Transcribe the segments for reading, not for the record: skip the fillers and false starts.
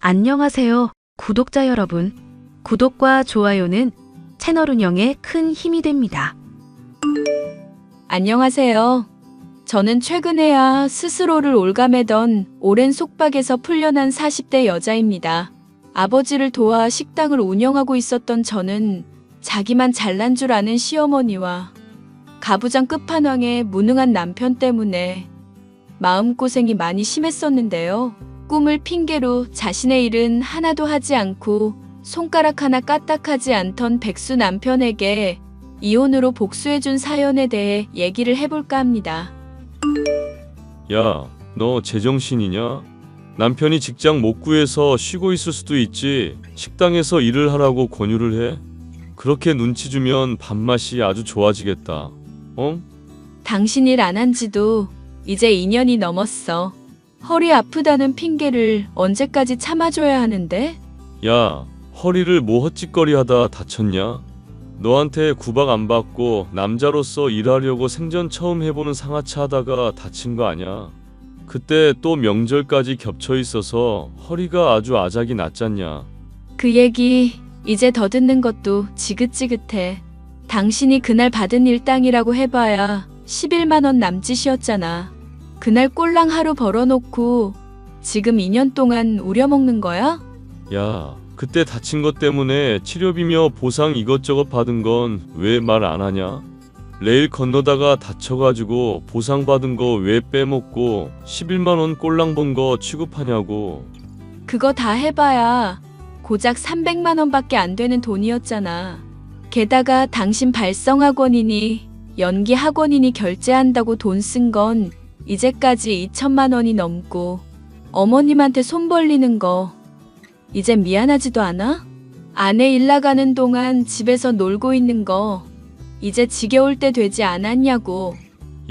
안녕하세요, 구독자 여러분. 구독과 좋아요는 채널 운영에 큰 힘이 됩니다. 안녕하세요. 저는 최근에야 스스로를 올가매던 오랜 속박에서 풀려난 40대 여자입니다. 아버지를 도와 식당을 운영하고 있었던 저는 자기만 잘난 줄 아는 시어머니와 가부장 끝판왕의 무능한 남편 때문에 마음고생이 많이 심했었는데요. 꿈을 핑계로 자신의 일은 하나도 하지 않고 손가락 하나 까딱하지 않던 백수 남편에게 이혼으로 복수해준 사연에 대해 얘기를 해볼까 합니다. 야, 너 제정신이냐? 남편이 직장 못 구해서 쉬고 있을 수도 있지. 식당에서 일을 하라고 권유를 해? 그렇게 눈치 주면 밥맛이 아주 좋아지겠다. 당신 일 안 한 지도 이제 2년이 넘었어. 허리 아프다는 핑계를 언제까지 참아줘야 하는데? 야, 허리를 뭐 헛짓거리 하다 다쳤냐? 너한테 구박 안 받고 남자로서 일하려고 생전 처음 해보는 상하차 하다가 다친 거 아냐? 그때 또 명절까지 겹쳐 있어서 허리가 아주 아작이 났잖냐? 그 얘기 이제 더 듣는 것도 지긋지긋해. 당신이 그날 받은 일당이라고 해봐야 11만 원 남짓이었잖아. 그날 꼴랑 하루 벌어놓고 지금 2년 동안 우려먹는 거야? 야, 그때 다친 것 때문에 치료비며 보상 이것저것 받은 건 왜 말 안 하냐? 레일 건너다가 다쳐가지고 보상 받은 거 왜 빼먹고 11만 원 꼴랑 본 거 취급하냐고. 그거 다 해봐야 고작 300만 원밖에 안 되는 돈이었잖아. 게다가 당신 발성학원이니 연기학원이니 결제한다고 돈 쓴 건 이제까지 2천만 원이 넘고 어머님한테 손 벌리는 거 이젠 미안하지도 않아? 아내 일 나가는 동안 집에서 놀고 있는 거 이제 지겨울 때 되지 않았냐고.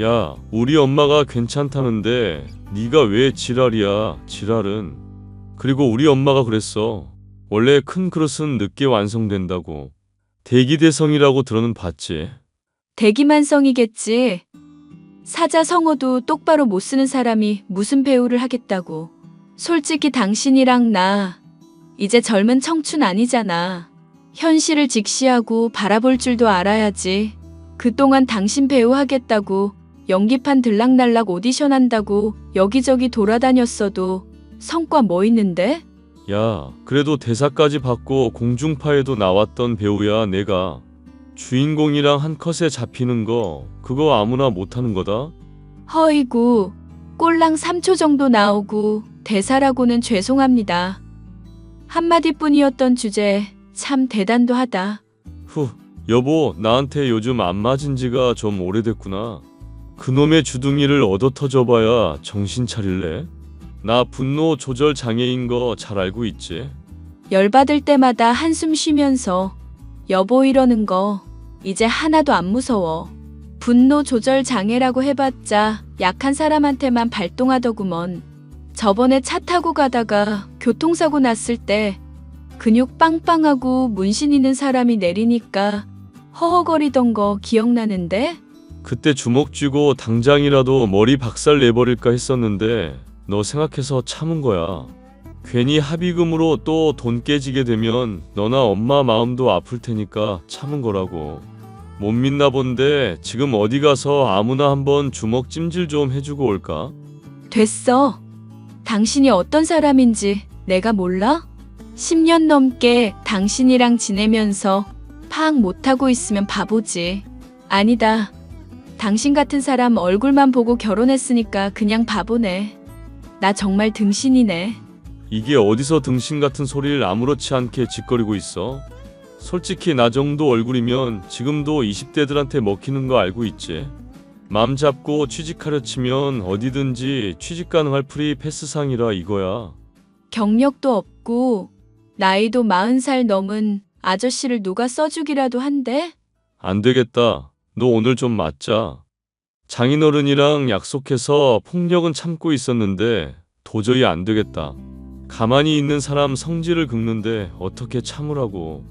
야, 우리 엄마가 괜찮다는데 네가 왜 지랄이야, 지랄은. 그리고 우리 엄마가 그랬어. 원래 큰 그릇은 늦게 완성된다고. 대기대성이라고 들어는 봤지. 대기만성이겠지. 사자성어도 똑바로 못 쓰는 사람이 무슨 배우를 하겠다고. 솔직히 당신이랑 나 이제 젊은 청춘 아니잖아. 현실을 직시하고 바라볼 줄도 알아야지. 그동안 당신 배우 하겠다고 연기판 들락날락 오디션 한다고 여기저기 돌아다녔어도 성과 뭐 있는데? 야, 그래도 대사까지 받고 공중파에도 나왔던 배우야, 내가. 주인공이랑 한 컷에 잡히는 거 그거 아무나 못하는 거다? 허이구, 꼴랑 3초 정도 나오고 대사라고는 죄송합니다. 한마디뿐이었던 주제 참 대단도 하다. 후, 여보, 나한테 요즘 안 맞은 지가 좀 오래됐구나. 그놈의 주둥이를 얻어 터져봐야 정신 차릴래? 나 분노 조절 장애인 거 잘 알고 있지? 열받을 때마다 한숨 쉬면서 여보 이러는 거 이제 하나도 안 무서워. 분노 조절 장애라고 해봤자 약한 사람한테만 발동하더구먼. 저번에 차 타고 가다가 교통사고 났을 때 근육 빵빵하고 문신 있는 사람이 내리니까 허허거리던 거 기억나는데? 그때 주먹 쥐고 당장이라도 머리 박살 내버릴까 했었는데 너 생각해서 참은 거야. 괜히 합의금으로 또 돈 깨지게 되면 너나 엄마 마음도 아플 테니까 참은 거라고. 못 믿나 본데 지금 어디 가서 아무나 한번 주먹 찜질 좀 해주고 올까? 됐어. 당신이 어떤 사람인지 내가 몰라? 10년 넘게 당신이랑 지내면서 파악 못하고 있으면 바보지. 아니다. 당신 같은 사람 얼굴만 보고 결혼했으니까 그냥 바보네. 나 정말 등신이네. 이게 어디서 등신 같은 소리를 아무렇지 않게 짓거리고 있어? 솔직히 나 정도 얼굴이면 지금도 20대들한테 먹히는 거 알고 있지? 맘 잡고 취직하려 치면 어디든지 취직 가능할 프리 패스상이라 이거야. 경력도 없고 나이도 40살 넘은 아저씨를 누가 써주기라도 한대? 안 되겠다. 너 오늘 좀 맞자. 장인어른이랑 약속해서 폭력은 참고 있었는데 도저히 안 되겠다. 가만히 있는 사람 성질을 긁는데 어떻게 참으라고.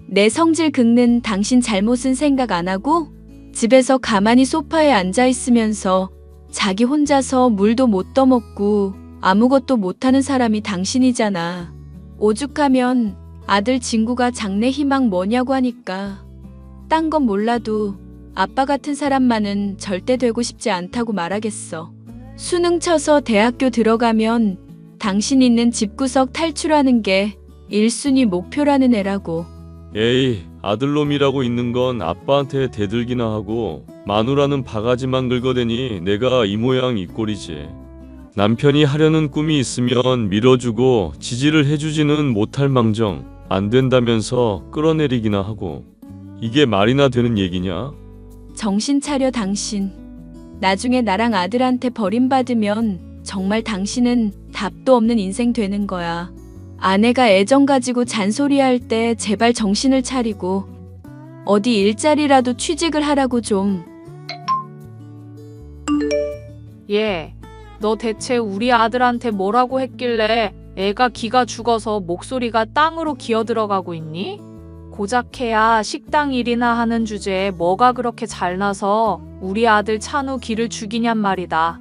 내 성질 긁는 당신 잘못은 생각 안 하고 집에서 가만히 소파에 앉아 있으면서 자기 혼자서 물도 못 떠먹고 아무것도 못하는 사람이 당신이잖아. 오죽하면 아들 진구가 장래 희망 뭐냐고 하니까 딴 건 몰라도 아빠 같은 사람만은 절대 되고 싶지 않다고 말하겠어. 수능 쳐서 대학교 들어가면 당신 있는 집구석 탈출하는 게 1순위 목표라는 애라고. 에이, 아들놈이라고 있는 건 아빠한테 대들기나 하고 마누라는 바가지만 긁어대니 내가 이 모양 이 꼴이지. 남편이 하려는 꿈이 있으면 밀어주고 지지를 해주지는 못할 망정 안 된다면서 끌어내리기나 하고. 이게 말이나 되는 얘기냐? 정신 차려 당신. 나중에 나랑 아들한테 버림받으면 정말 당신은 답도 없는 인생 되는 거야. 아내가 애정 가지고 잔소리할 때 제발 정신을 차리고 어디 일자리라도 취직을 하라고 좀. 얘, 너 대체 우리 아들한테 뭐라고 했길래 애가 기가 죽어서 목소리가 땅으로 기어들어가고 있니? 고작해야 식당 일이나 하는 주제에 뭐가 그렇게 잘나서 우리 아들 찬우 기를 죽이냔 말이다.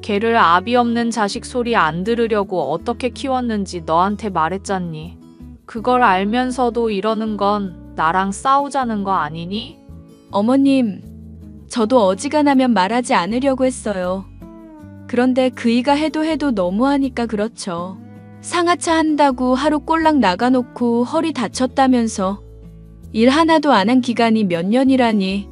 걔를 아비 없는 자식 소리 안 들으려고 어떻게 키웠는지 너한테 말했잖니. 그걸 알면서도 이러는 건 나랑 싸우자는 거 아니니? 어머님, 저도 어지간하면 말하지 않으려고 했어요. 그런데 그이가 해도 너무하니까 그렇죠. 상하차 한다고 하루 꼴랑 나가놓고 허리 다쳤다면서 일 하나도 안 한 기간이 몇 년이라니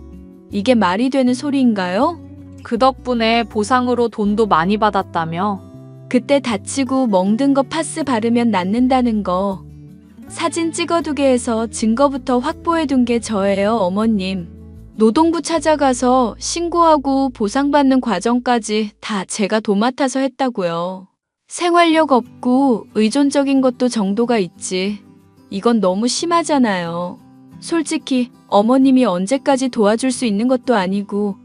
이게 말이 되는 소리인가요? 그 덕분에 보상으로 돈도 많이 받았다며. 그때 다치고 멍든 거 파스 바르면 낫는다는 거 사진 찍어두게 해서 증거부터 확보해둔 게 저예요, 어머님. 노동부 찾아가서 신고하고 보상받는 과정까지 다 제가 도맡아서 했다고요. 생활력 없고 의존적인 것도 정도가 있지. 이건 너무 심하잖아요. 솔직히 어머님이 언제까지 도와줄 수 있는 것도 아니고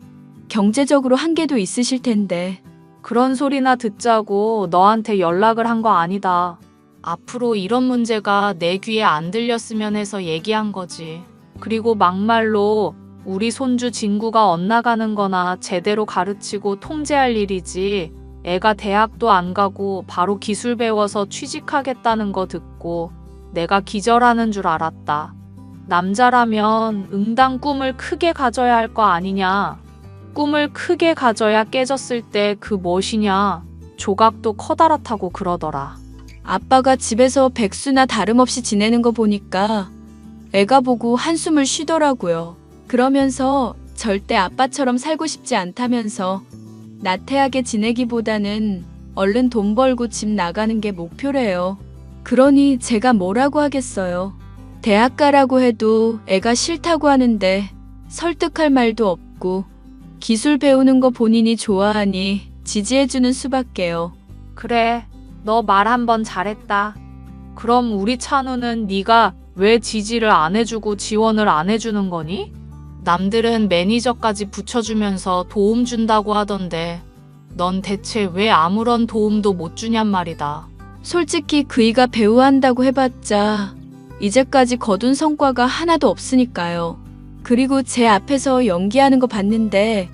경제적으로 한계도 있으실 텐데. 그런 소리나 듣자고 너한테 연락을 한 거 아니다. 앞으로 이런 문제가 내 귀에 안 들렸으면 해서 얘기한 거지. 그리고 막말로 우리 손주 진구가 엇나가는 거나 제대로 가르치고 통제할 일이지. 애가 대학도 안 가고 바로 기술 배워서 취직하겠다는 거 듣고 내가 기절하는 줄 알았다. 남자라면 응당 꿈을 크게 가져야 할 거 아니냐. 꿈을 크게 가져야 깨졌을 때 그 멋이냐. 조각도 커다랗다고 그러더라. 아빠가 집에서 백수나 다름없이 지내는 거 보니까 애가 보고 한숨을 쉬더라고요. 그러면서 절대 아빠처럼 살고 싶지 않다면서 나태하게 지내기보다는 얼른 돈 벌고 집 나가는 게 목표래요. 그러니 제가 뭐라고 하겠어요. 대학 가라고 해도 애가 싫다고 하는데 설득할 말도 없고 기술 배우는 거 본인이 좋아하니 지지해주는 수밖에요. 그래, 너 말 한번 잘했다. 그럼 우리 찬우는 네가 왜 지지를 안 해주고 지원을 안 해주는 거니? 남들은 매니저까지 붙여주면서 도움 준다고 하던데 넌 대체 왜 아무런 도움도 못 주냔 말이다. 솔직히 그이가 배우 한다고 해봤자 이제까지 거둔 성과가 하나도 없으니까요. 그리고 제 앞에서 연기하는 거 봤는데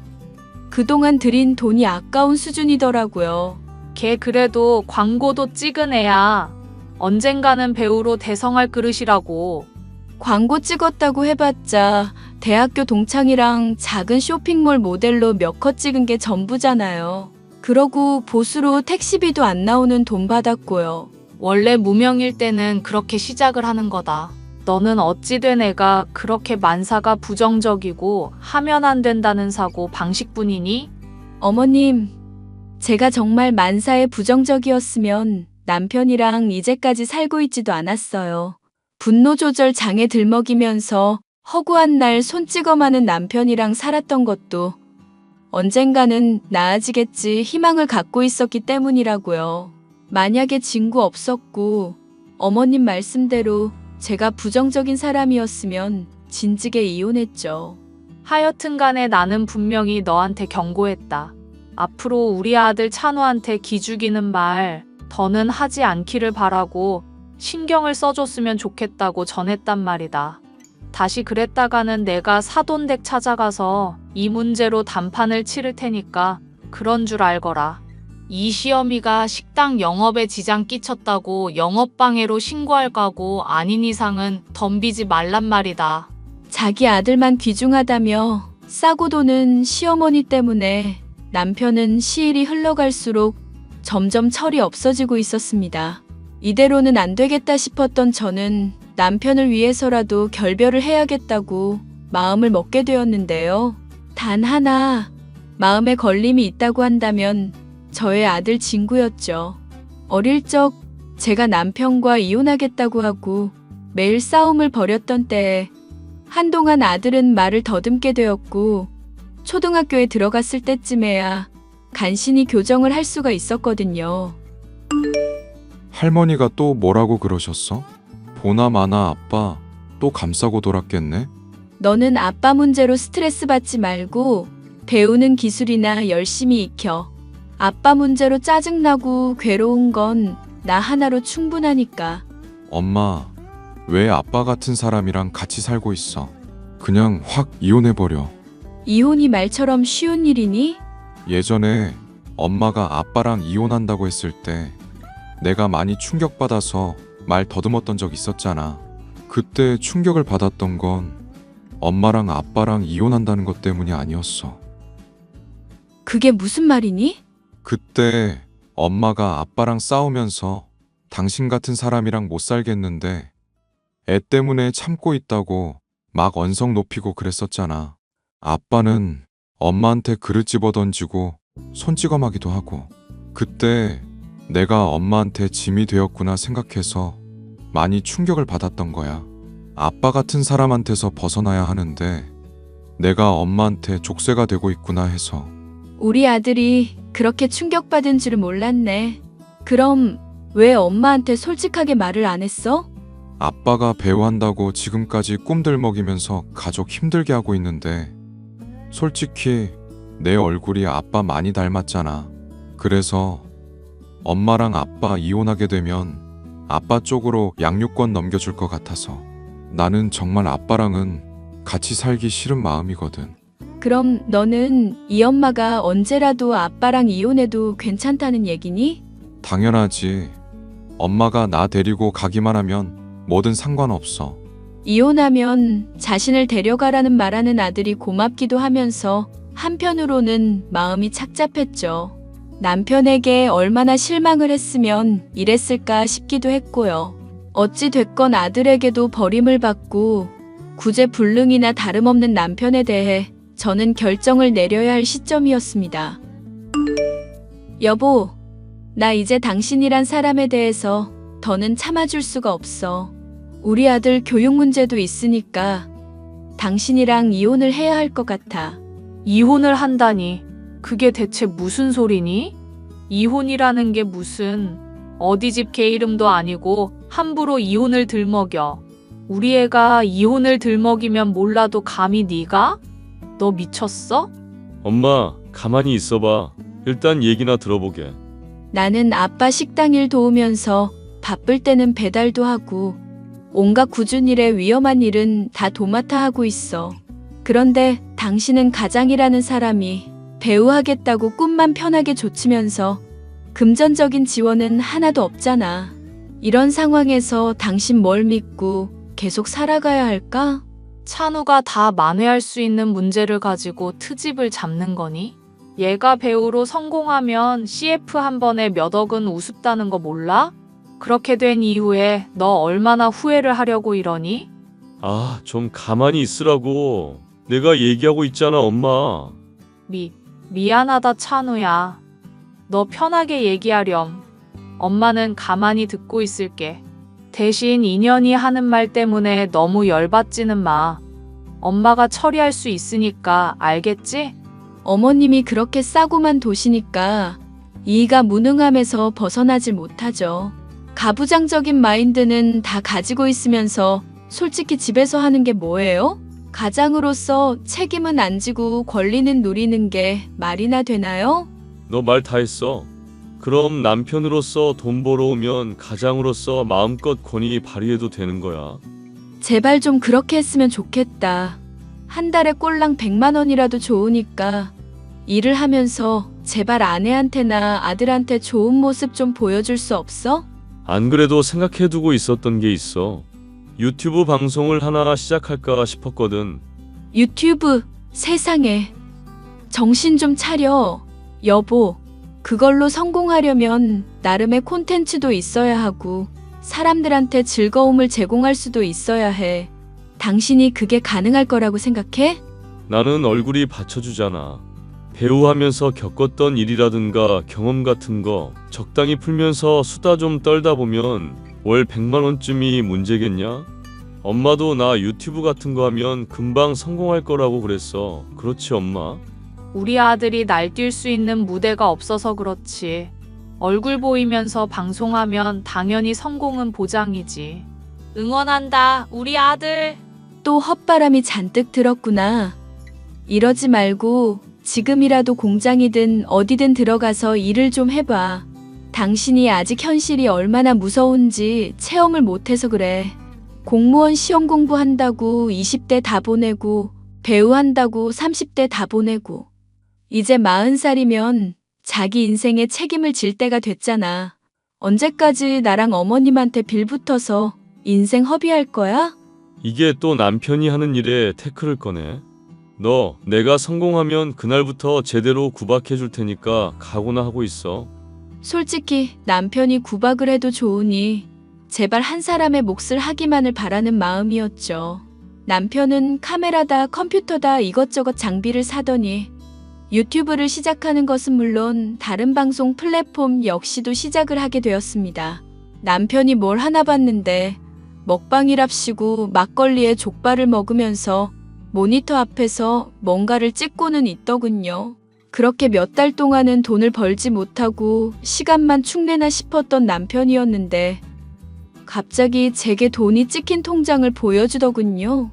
그동안 들인 돈이 아까운 수준이더라고요. 걔 그래도 광고도 찍은 애야. 언젠가는 배우로 대성할 그릇이라고. 광고 찍었다고 해봤자 대학교 동창이랑 작은 쇼핑몰 모델로 몇 컷 찍은 게 전부잖아요. 그러고 보수로 택시비도 안 나오는 돈 받았고요. 원래 무명일 때는 그렇게 시작을 하는 거다. 너는 어찌된 애가 그렇게 만사가 부정적이고 하면 안 된다는 사고 방식뿐이니? 어머님, 제가 정말 만사에 부정적이었으면 남편이랑 이제까지 살고 있지도 않았어요. 분노 조절 장애 들먹이면서 허구한 날 손 찍어마는 남편이랑 살았던 것도 언젠가는 나아지겠지 희망을 갖고 있었기 때문이라고요. 만약에 진구 없었고 어머님 말씀대로 제가 부정적인 사람이었으면 진즉에 이혼했죠. 하여튼 간에 나는 분명히 너한테 경고했다. 앞으로 우리 아들 찬우한테 기죽이는 말 더는 하지 않기를 바라고 신경을 써줬으면 좋겠다고 전했단 말이다. 다시 그랬다가는 내가 사돈댁 찾아가서 이 문제로 단판을 치를 테니까 그런 줄 알거라. 이 시어미가 식당 영업에 지장 끼쳤다고 영업방해로 신고할 까고 아닌 이상은 덤비지 말란 말이다. 자기 아들만 귀중하다며 싸고 도는 시어머니 때문에 남편은 시일이 흘러갈수록 점점 철이 없어지고 있었습니다. 이대로는 안 되겠다 싶었던 저는 남편을 위해서라도 결별을 해야겠다고 마음을 먹게 되었는데요. 단 하나 마음에 걸림이 있다고 한다면 저의 아들 진구였죠. 어릴 적 제가 남편과 이혼하겠다고 하고 매일 싸움을 벌였던 때에 한동안 아들은 말을 더듬게 되었고 초등학교에 들어갔을 때쯤에야 간신히 교정을 할 수가 있었거든요. 할머니가 또 뭐라고 그러셨어? 보나마나 아빠 또 감싸고 돌았겠네? 너는 아빠 문제로 스트레스 받지 말고 배우는 기술이나 열심히 익혀. 아빠 문제로 짜증나고 괴로운 건 나 하나로 충분하니까. 엄마, 왜 아빠 같은 사람이랑 같이 살고 있어? 그냥 확 이혼해버려. 이혼이 말처럼 쉬운 일이니? 예전에 엄마가 아빠랑 이혼한다고 했을 때 내가 많이 충격받아서 말 더듬었던 적 있었잖아. 그때 충격을 받았던 건 엄마랑 아빠랑 이혼한다는 것 때문이 아니었어. 그게 무슨 말이니? 그때 엄마가 아빠랑 싸우면서 당신 같은 사람이랑 못 살겠는데 애 때문에 참고 있다고 막 언성 높이고 그랬었잖아. 아빠는 엄마한테 그릇 집어 던지고 손찌검하기도 하고. 그때 내가 엄마한테 짐이 되었구나 생각해서 많이 충격을 받았던 거야. 아빠 같은 사람한테서 벗어나야 하는데 내가 엄마한테 족쇄가 되고 있구나 해서. 우리 아들이 그렇게 충격받은 줄은 몰랐네. 그럼 왜 엄마한테 솔직하게 말을 안 했어? 아빠가 배우한다고 지금까지 꿈들 먹이면서 가족 힘들게 하고 있는데 솔직히 내 얼굴이 아빠 많이 닮았잖아. 그래서 엄마랑 아빠 이혼하게 되면 아빠 쪽으로 양육권 넘겨줄 것 같아서. 나는 정말 아빠랑은 같이 살기 싫은 마음이거든. 그럼 너는 이 엄마가 언제라도 아빠랑 이혼해도 괜찮다는 얘기니? 당연하지. 엄마가 나 데리고 가기만 하면 뭐든 상관없어. 이혼하면 자신을 데려가라는 말하는 아들이 고맙기도 하면서 한편으로는 마음이 착잡했죠. 남편에게 얼마나 실망을 했으면 이랬을까 싶기도 했고요. 어찌 됐건 아들에게도 버림을 받고 구제불능이나 다름없는 남편에 대해 저는 결정을 내려야 할 시점이었습니다. 여보, 나 이제 당신이란 사람에 대해서 더는 참아줄 수가 없어. 우리 아들 교육 문제도 있으니까 당신이랑 이혼을 해야 할 것 같아. 이혼을 한다니. 그게 대체 무슨 소리니? 이혼이라는 게 무슨 어디 집 개 이름도 아니고 함부로 이혼을 들먹여. 우리 애가 이혼을 들먹이면 몰라도 감히 네가? 너 미쳤어? 엄마, 가만히 있어봐. 일단 얘기나 들어보게. 나는 아빠 식당 일 도우면서 바쁠 때는 배달도 하고 온갖 굳은 일에 위험한 일은 다 도맡아 하고 있어. 그런데 당신은 가장이라는 사람이 배우하겠다고 꿈만 편하게 좇으면서 금전적인 지원은 하나도 없잖아. 이런 상황에서 당신 뭘 믿고 계속 살아가야 할까? 찬우가 다 만회할 수 있는 문제를 가지고 트집을 잡는 거니? 얘가 배우로 성공하면 CF 한 번에 몇 억은 우습다는 거 몰라? 그렇게 된 이후에 너 얼마나 후회를 하려고 이러니? 아, 좀 가만히 있으라고. 내가 얘기하고 있잖아, 엄마. 미안하다 찬우야. 너 편하게 얘기하렴. 엄마는 가만히 듣고 있을게. 대신 인연이 하는 말 때문에 너무 열받지는 마. 엄마가 처리할 수 있으니까 알겠지? 어머님이 그렇게 싸고만 도시니까 이가 무능함에서 벗어나질 못하죠. 가부장적인 마인드는 다 가지고 있으면서 솔직히 집에서 하는 게 뭐예요? 가장으로서 책임은 안 지고 권리는 누리는 게 말이나 되나요? 너 말 다 했어. 그럼 남편으로서 돈 벌어오면 가장으로서 마음껏 권위 발휘해도 되는 거야. 제발 좀 그렇게 했으면 좋겠다. 한 달에 꼴랑 100만 원이라도 좋으니까 일을 하면서 제발 아내한테나 아들한테 좋은 모습 좀 보여줄 수 없어? 안 그래도 생각해두고 있었던 게 있어. 유튜브 방송을 하나 시작할까 싶었거든. 유튜브, 세상에. 정신 좀 차려. 여보, 그걸로 성공하려면 나름의 콘텐츠도 있어야 하고, 사람들한테 즐거움을 제공할 수도 있어야 해. 당신이 그게 가능할 거라고 생각해? 나는 얼굴이 받쳐주잖아. 배우하면서 겪었던 일이라든가 경험 같은 거 적당히 풀면서 수다 좀 떨다 보면 월 100만 원쯤이 문제겠냐? 엄마도 나 유튜브 같은 거 하면 금방 성공할 거라고 그랬어. 그렇지, 엄마? 우리 아들이 날뛸 수 있는 무대가 없어서 그렇지. 얼굴 보이면서 방송하면 당연히 성공은 보장이지. 응원한다, 우리 아들. 또 헛바람이 잔뜩 들었구나. 이러지 말고 지금이라도 공장이든 어디든 들어가서 일을 좀 해봐. 당신이 아직 현실이 얼마나 무서운지 체험을 못해서 그래. 공무원 시험 공부한다고 20대 다 보내고, 배우한다고 30대 다 보내고, 이제 40살이면 자기 인생에 책임을 질 때가 됐잖아. 언제까지 나랑 어머님한테 빌붙어서 인생 허비할 거야? 이게 또 남편이 하는 일에 태클을 꺼내. 너 내가 성공하면 그날부터 제대로 구박해 줄 테니까 각오나 하고 있어. 솔직히 남편이 구박을 해도 좋으니 제발 한 사람의 몫을 하기만을 바라는 마음이었죠. 남편은 카메라다 컴퓨터다 이것저것 장비를 사더니 유튜브를 시작하는 것은 물론 다른 방송 플랫폼 역시도 시작을 하게 되었습니다. 남편이 뭘 하나 봤는데 먹방이랍시고 막걸리에 족발을 먹으면서 모니터 앞에서 뭔가를 찍고는 있더군요. 그렇게 몇 달 동안은 돈을 벌지 못하고 시간만 축내나 싶었던 남편이었는데 갑자기 제게 돈이 찍힌 통장을 보여주더군요.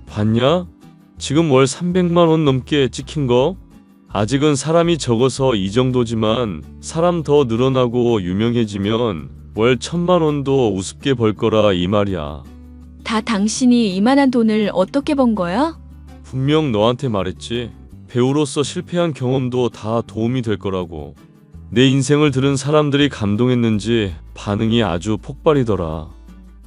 봤냐? 지금 월 300만 원 넘게 찍힌 거? 아직은 사람이 적어서 이 정도지만 사람 더 늘어나고 유명해지면 월 1000만 원도 우습게 벌 거라 이 말이야. 다 당신이 이만한 돈을 어떻게 번 거야? 분명 너한테 말했지. 배우로서 실패한 경험도 다 도움이 될 거라고. 내 인생을 들은 사람들이 감동했는지 반응이 아주 폭발이더라.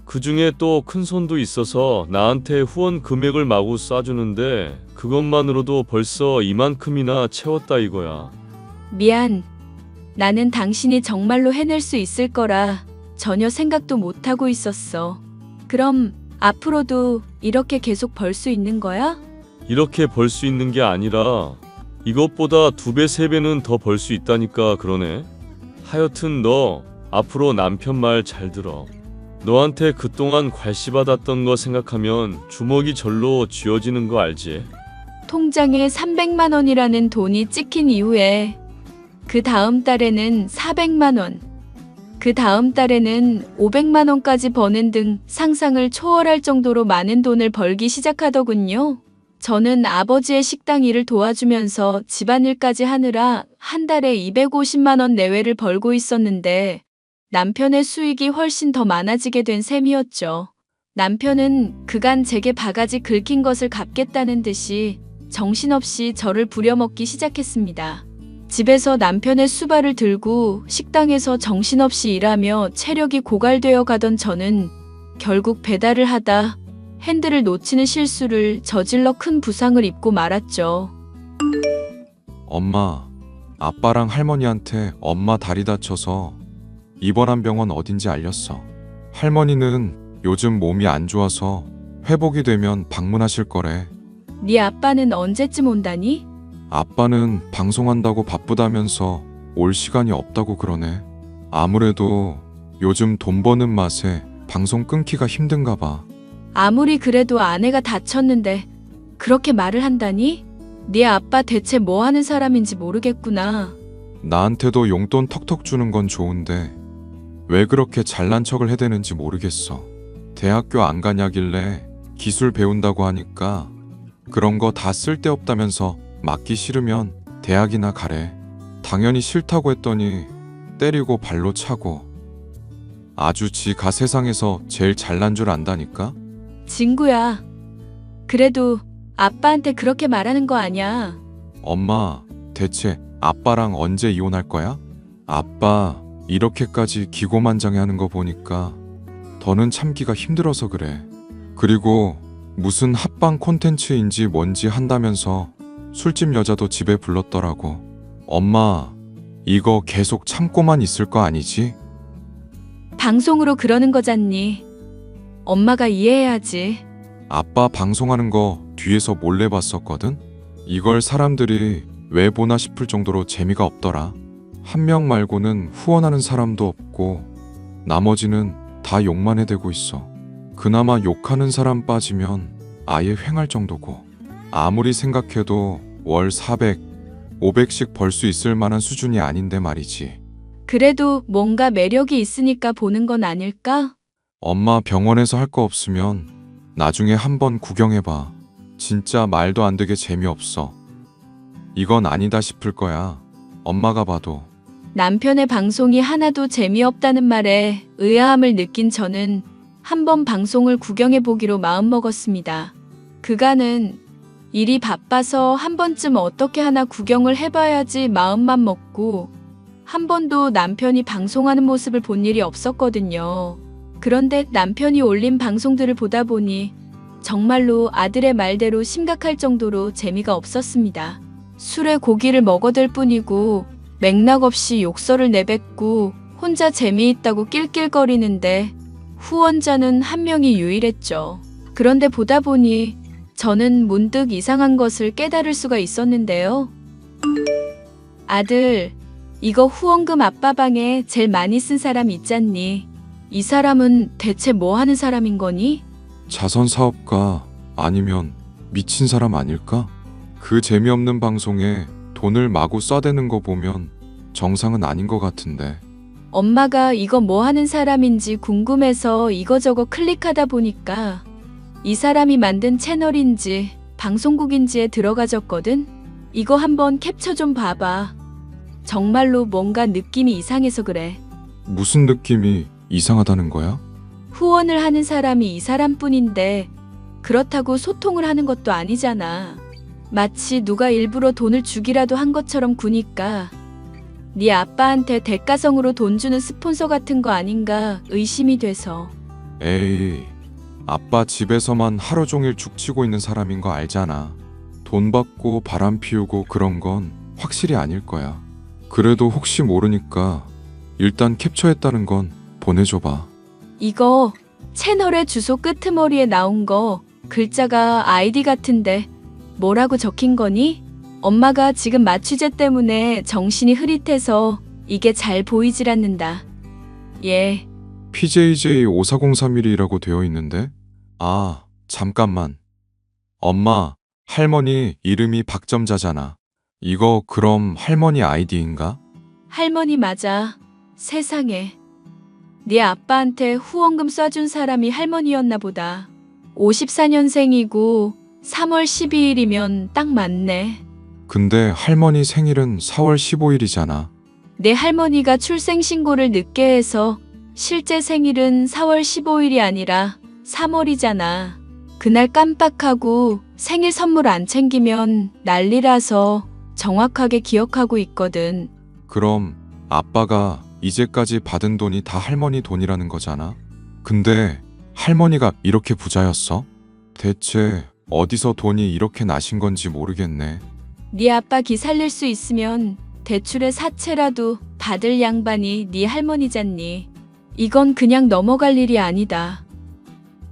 그 중에 또 큰 손도 있어서 나한테 후원 금액을 마구 쏴주는데 그것만으로도 벌써 이만큼이나 채웠다 이거야. 미안. 나는 당신이 정말로 해낼 수 있을 거라 전혀 생각도 못하고 있었어. 그럼 앞으로도 이렇게 계속 벌 수 있는 거야? 이렇게 벌 수 있는 게 아니라 이것보다 2배, 3배는 더 벌 수 있다니까 그러네. 하여튼 너 앞으로 남편 말 잘 들어. 너한테 그동안 괄시받았던 거 생각하면 주먹이 절로 쥐어지는 거 알지? 통장에 300만 원이라는 돈이 찍힌 이후에 그 다음 달에는 400만 원, 그 다음 달에는 500만 원까지 버는 등 상상을 초월할 정도로 많은 돈을 벌기 시작하더군요. 저는 아버지의 식당 일을 도와주면서 집안일까지 하느라 한 달에 250만 원 내외를 벌고 있었는데 남편의 수익이 훨씬 더 많아지게 된 셈이었죠. 남편은 그간 제게 바가지 긁힌 것을 갚겠다는 듯이 정신없이 저를 부려먹기 시작했습니다. 집에서 남편의 수발을 들고 식당에서 정신없이 일하며 체력이 고갈되어 가던 저는 결국 배달을 하다 핸들을 놓치는 실수를 저질러 큰 부상을 입고 말았죠. 엄마, 아빠랑 할머니한테 엄마 다리 다쳐서 입원한 병원 어딘지 알렸어. 할머니는 요즘 몸이 안 좋아서 회복이 되면 방문하실 거래. 네 아빠는 언제쯤 온다니? 아빠는 방송한다고 바쁘다면서 올 시간이 없다고 그러네. 아무래도 요즘 돈 버는 맛에 방송 끊기가 힘든가 봐. 아무리 그래도 아내가 다쳤는데 그렇게 말을 한다니? 네 아빠 대체 뭐 하는 사람인지 모르겠구나. 나한테도 용돈 턱턱 주는 건 좋은데 왜 그렇게 잘난 척을 해대는지 모르겠어. 대학교 안 가냐길래 기술 배운다고 하니까 그런 거 다 쓸데없다면서 맞기 싫으면 대학이나 가래. 당연히 싫다고 했더니 때리고 발로 차고. 아주 지가 세상에서 제일 잘난 줄 안다니까? 진구야. 그래도 아빠한테 그렇게 말하는 거 아니야. 엄마, 대체 아빠랑 언제 이혼할 거야? 아빠 이렇게까지 기고만장해하는 거 보니까 더는 참기가 힘들어서 그래. 그리고 무슨 합방 콘텐츠인지 뭔지 한다면서 술집 여자도 집에 불렀더라고. 엄마, 이거 계속 참고만 있을 거 아니지? 방송으로 그러는 거잖니. 엄마가 이해해야지. 아빠 방송하는 거 뒤에서 몰래 봤었거든? 이걸 사람들이 왜 보나 싶을 정도로 재미가 없더라. 한 명 말고는 후원하는 사람도 없고 나머지는 다 욕만 해대고 있어. 그나마 욕하는 사람 빠지면 아예 횡할 정도고 아무리 생각해도 월 400, 500씩 벌 수 있을 만한 수준이 아닌데 말이지. 그래도 뭔가 매력이 있으니까 보는 건 아닐까? 엄마 병원에서 할 거 없으면 나중에 한번 구경해봐. 진짜 말도 안 되게 재미없어. 이건 아니다 싶을 거야. 엄마가 봐도. 남편의 방송이 하나도 재미없다는 말에 의아함을 느낀 저는 한번 방송을 구경해보기로 마음먹었습니다. 그간은 일이 바빠서 한 번쯤 어떻게 하나 구경을 해봐야지 마음만 먹고 한 번도 남편이 방송하는 모습을 본 일이 없었거든요. 그런데 남편이 올린 방송들을 보다 보니 정말로 아들의 말대로 심각할 정도로 재미가 없었습니다. 술에 고기를 먹어댈 뿐이고 맥락 없이 욕설을 내뱉고 혼자 재미있다고 낄낄거리는데 후원자는 한 명이 유일했죠. 그런데 보다 보니 저는 문득 이상한 것을 깨달을 수가 있었는데요. 아들, 이거 후원금 아빠 방에 제일 많이 쓴 사람 있잖니. 이 사람은 대체 뭐 하는 사람인 거니? 자선 사업가 아니면 미친 사람 아닐까? 그 재미없는 방송에 돈을 마구 쏴대는 거 보면 정상은 아닌 것 같은데. 엄마가 이거 뭐 하는 사람인지 궁금해서 이거저거 클릭하다 보니까 이 사람이 만든 채널인지 방송국인지에 들어가졌거든? 이거 한번 캡처 좀 봐봐. 정말로 뭔가 느낌이 이상해서 그래. 무슨 느낌이 이상하다는 거야? 후원을 하는 사람이 이 사람뿐인데 그렇다고 소통을 하는 것도 아니잖아. 마치 누가 일부러 돈을 주기라도 한 것처럼 구니까 네 아빠한테 대가성으로 돈 주는 스폰서 같은 거 아닌가 의심이 돼서. 에이, 아빠 집에서만 하루 종일 죽치고 있는 사람인 거 알잖아. 돈 받고 바람 피우고 그런 건 확실히 아닐 거야. 그래도 혹시 모르니까 일단 캡처했다는 건 보내줘봐. 이거 채널의 주소 끄트머리에 나온 거 글자가 아이디 같은데 뭐라고 적힌 거니? 엄마가 지금 마취제 때문에 정신이 흐릿해서 이게 잘 보이질 않는다. 예, PJJ5401이라고 되어 있는데? 아, 잠깐만. 엄마, 할머니 이름이 박점자잖아. 이거 그럼 할머니 아이디인가? 할머니 맞아. 세상에. 네 아빠한테 후원금 쏴준 사람이 할머니였나 보다. 54년생이고 3월 12일이면 딱 맞네. 근데 할머니 생일은 4월 15일이잖아. 내 할머니가 출생신고를 늦게 해서 실제 생일은 4월 15일이 아니라 3월이잖아. 그날 깜빡하고 생일 선물 안 챙기면 난리라서 정확하게 기억하고 있거든. 그럼 아빠가 이제까지 받은 돈이 다 할머니 돈이라는 거잖아. 근데 할머니가 이렇게 부자였어? 대체 어디서 돈이 이렇게 나신 건지 모르겠네. 네 아빠 기 살릴 수 있으면 대출의 사채라도 받을 양반이 네 할머니잖니. 이건 그냥 넘어갈 일이 아니다.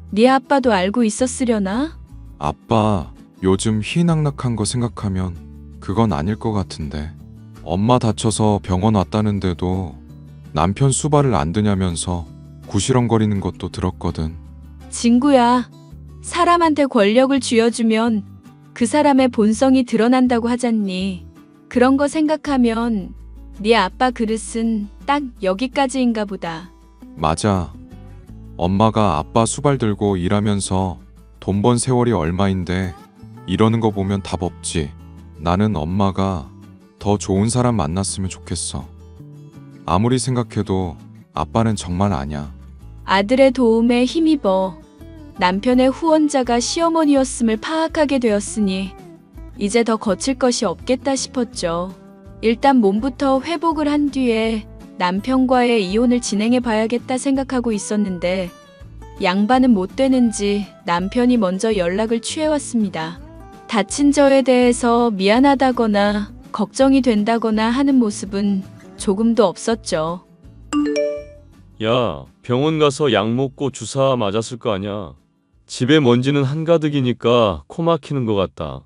네 아빠도 알고 있었으려나? 아빠 요즘 희낙낙한 거 생각하면 그건 아닐 것 같은데. 엄마 다쳐서 병원 왔다는데도 남편 수발을 안 드냐면서 구시렁거리는 것도 들었거든. 친구야, 사람한테 권력을 쥐어주면 그 사람의 본성이 드러난다고 하잖니. 그런 거 생각하면 네 아빠 그릇은 딱 여기까지인가 보다. 맞아. 엄마가 아빠 수발 들고 일하면서 돈 번 세월이 얼마인데 이러는 거 보면 답 없지. 나는 엄마가 더 좋은 사람 만났으면 좋겠어. 아무리 생각해도 아빠는 정말 아냐. 아들의 도움에 힘입어 남편의 후원자가 시어머니였음을 파악하게 되었으니 이제 더 거칠 것이 없겠다 싶었죠. 일단 몸부터 회복을 한 뒤에 남편과의 이혼을 진행해 봐야겠다 생각하고 있었는데 양반은 못 되는지 남편이 먼저 연락을 취해왔습니다. 다친 저에 대해서 미안하다거나 걱정이 된다거나 하는 모습은 조금도 없었죠. 야, 병원 가서 약 먹고 주사 맞았을 거 아냐. 집에 먼지는 한가득이니까 코 막히는 것 같다.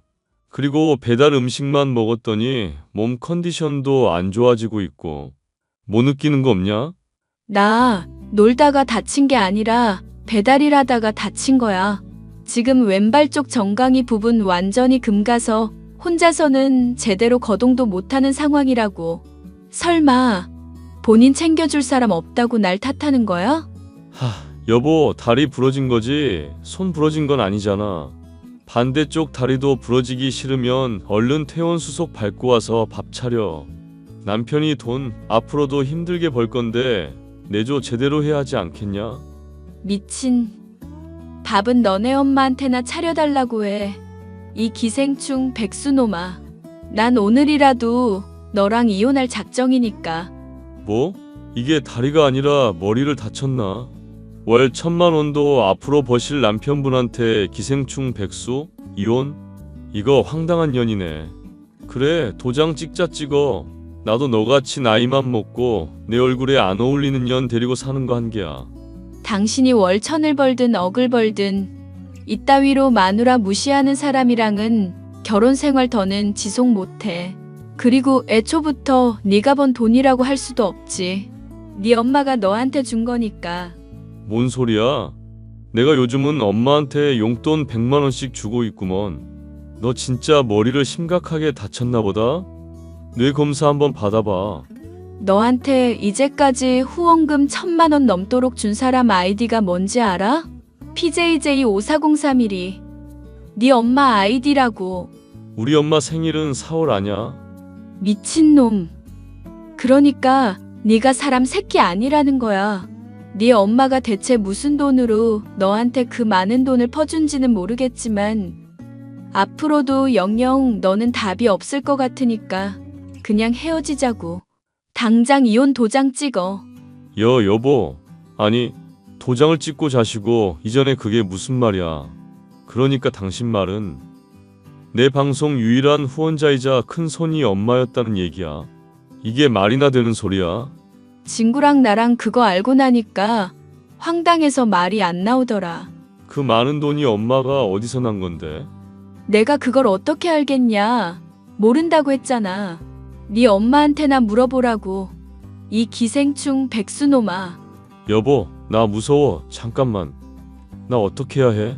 그리고 배달 음식만 먹었더니 몸 컨디션도 안 좋아지고 있고. 뭐 느끼는 거 없냐? 나 놀다가 다친 게 아니라 배달일하다가 다친 거야. 지금 왼발 쪽 정강이 부분 완전히 금가서 혼자서는 제대로 거동도 못하는 상황이라고. 설마 본인 챙겨줄 사람 없다고 날 탓하는 거야? 여보, 다리 부러진 거지 손 부러진 건 아니잖아. 반대쪽 다리도 부러지기 싫으면 얼른 퇴원 수속 밟고 와서 밥 차려. 남편이 돈 앞으로도 힘들게 벌 건데 내조 제대로 해야 하지 않겠냐? 미친. 밥은 너네 엄마한테나 차려달라고 해. 이 기생충 백수놈아. 난 오늘이라도 너랑 이혼할 작정이니까. 뭐? 이게 다리가 아니라 머리를 다쳤나? 월 1,000만 원도 앞으로 버실 남편분한테 기생충 백수? 이혼? 이거 황당한 년이네. 그래, 도장 찍자 찍어. 나도 너같이 나이만 먹고 내 얼굴에 안 어울리는 년 데리고 사는 거 한 개야. 당신이 월 1,000을 벌든 억을 벌든 이따위로 마누라 무시하는 사람이랑은 결혼 생활 더는 지속 못해. 그리고 애초부터 네가 번 돈이라고 할 수도 없지. 네 엄마가 너한테 준 거니까. 뭔 소리야? 내가 요즘은 엄마한테 용돈 100만 원씩 주고 있구먼. 너 진짜 머리를 심각하게 다쳤나 보다? 뇌 검사 한번 받아봐. 너한테 이제까지 후원금 1,000만 원 넘도록 준 사람 아이디가 뭔지 알아? PJJ540312. 네 엄마 아이디라고. 우리 엄마 생일은 4월 아냐? 미친놈. 그러니까 네가 사람 새끼 아니라는 거야. 네 엄마가 대체 무슨 돈으로 너한테 그 많은 돈을 퍼준지는 모르겠지만 앞으로도 영영 너는 답이 없을 것 같으니까 그냥 헤어지자고. 당장 이혼 도장 찍어. 여보. 아니, 도장을 찍고 자시고 이전에 그게 무슨 말이야. 그러니까 당신 말은 내 방송 유일한 후원자이자 큰 손이 엄마였다는 얘기야. 이게 말이나 되는 소리야? 친구랑 나랑 그거 알고 나니까 황당해서 말이 안 나오더라. 그 많은 돈이 엄마가 어디서 난 건데? 내가 그걸 어떻게 알겠냐. 모른다고 했잖아. 네 엄마한테나 물어보라고. 이 기생충 백수놈아. 여보, 나 무서워. 잠깐만. 나 어떻게 해야 해?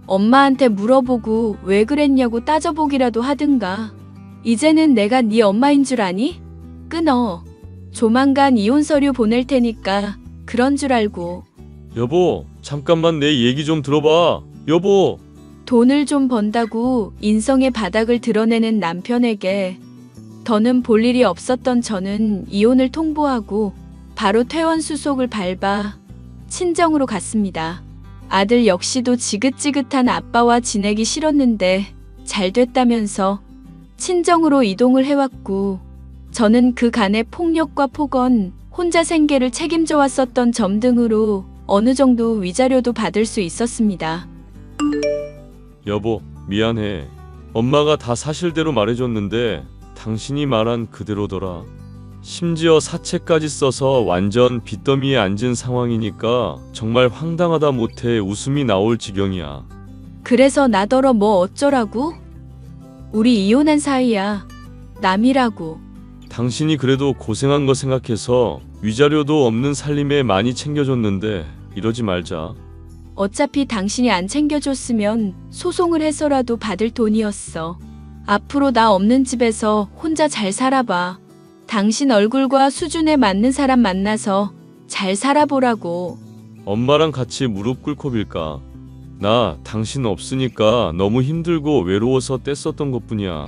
엄마한테 물어보고 왜 그랬냐고 따져보기라도 하든가. 이제는 내가 네 엄마인 줄 아니? 끊어. 조만간 이혼 서류 보낼 테니까 그런 줄 알고. 여보, 잠깐만 내 얘기 좀 들어봐. 여보. 돈을 좀 번다고 인성의 바닥을 드러내는 남편에게 더는 볼 일이 없었던 저는 이혼을 통보하고 바로 퇴원 수속을 밟아 친정으로 갔습니다. 아들 역시도 지긋지긋한 아빠와 지내기 싫었는데 잘 됐다면서 친정으로 이동을 해왔고 저는 그간의 폭력과 폭언, 혼자 생계를 책임져 왔었던 점 등으로 어느 정도 위자료도 받을 수 있었습니다. 여보, 미안해. 엄마가 다 사실대로 말해줬는데 당신이 말한 그대로더라. 심지어 사채까지 써서 완전 빚더미에 앉은 상황이니까 정말 황당하다 못해 웃음이 나올 지경이야. 그래서 나더러 뭐 어쩌라고? 우리 이혼한 사이야. 남이라고. 당신이 그래도 고생한 거 생각해서 위자료도 없는 살림에 많이 챙겨줬는데 이러지 말자. 어차피 당신이 안 챙겨줬으면 소송을 해서라도 받을 돈이었어. 앞으로 나 없는 집에서 혼자 잘 살아봐. 당신 얼굴과 수준에 맞는 사람 만나서 잘 살아보라고. 엄마랑 같이 무릎 꿇고 빌까? 나 당신 없으니까 너무 힘들고 외로워서 뗐었던 것뿐이야.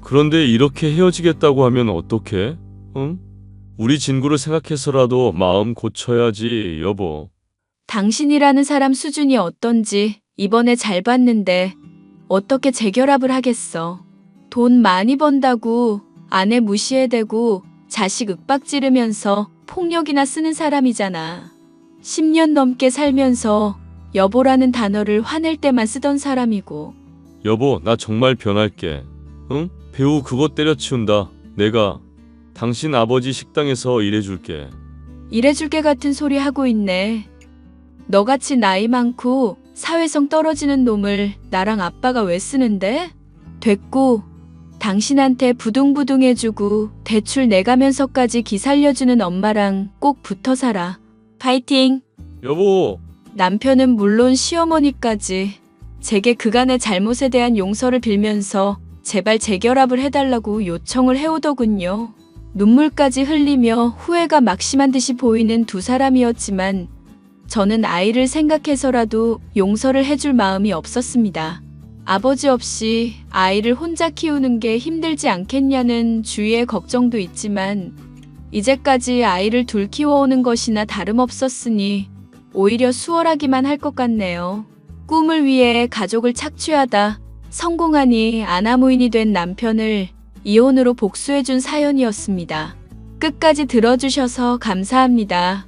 그런데 이렇게 헤어지겠다고 하면 어떡해? 응? 우리 진구를 생각해서라도 마음 고쳐야지, 여보. 당신이라는 사람 수준이 어떤지 이번에 잘 봤는데 어떻게 재결합을 하겠어. 돈 많이 번다고 아내 무시해대고 자식 윽박지르면서 폭력이나 쓰는 사람이잖아. 10년 넘게 살면서 여보라는 단어를 화낼 때만 쓰던 사람이고. 여보, 나 정말 변할게. 응? 배우 그거 때려치운다. 내가 당신 아버지 식당에서 일해줄게. 일해줄게 같은 소리 하고 있네. 너같이 나이 많고 사회성 떨어지는 놈을 나랑 아빠가 왜 쓰는데? 됐고, 당신한테 부둥부둥해주고 대출 내가면서까지 기살려주는 엄마랑 꼭 붙어 살아. 파이팅! 여보, 남편은 물론 시어머니까지 제게 그간의 잘못에 대한 용서를 빌면서 제발 재결합을 해달라고 요청을 해오더군요. 눈물까지 흘리며 후회가 막심한 듯이 보이는 두 사람이었지만 저는 아이를 생각해서라도 용서를 해줄 마음이 없었습니다. 아버지 없이 아이를 혼자 키우는 게 힘들지 않겠냐는 주위의 걱정도 있지만 이제까지 아이를 둘 키워오는 것이나 다름없었으니 오히려 수월하기만 할 것 같네요. 꿈을 위해 가족을 착취하다 성공하니 아나무인이 된 남편을 이혼으로 복수해준 사연이었습니다. 끝까지 들어주셔서 감사합니다.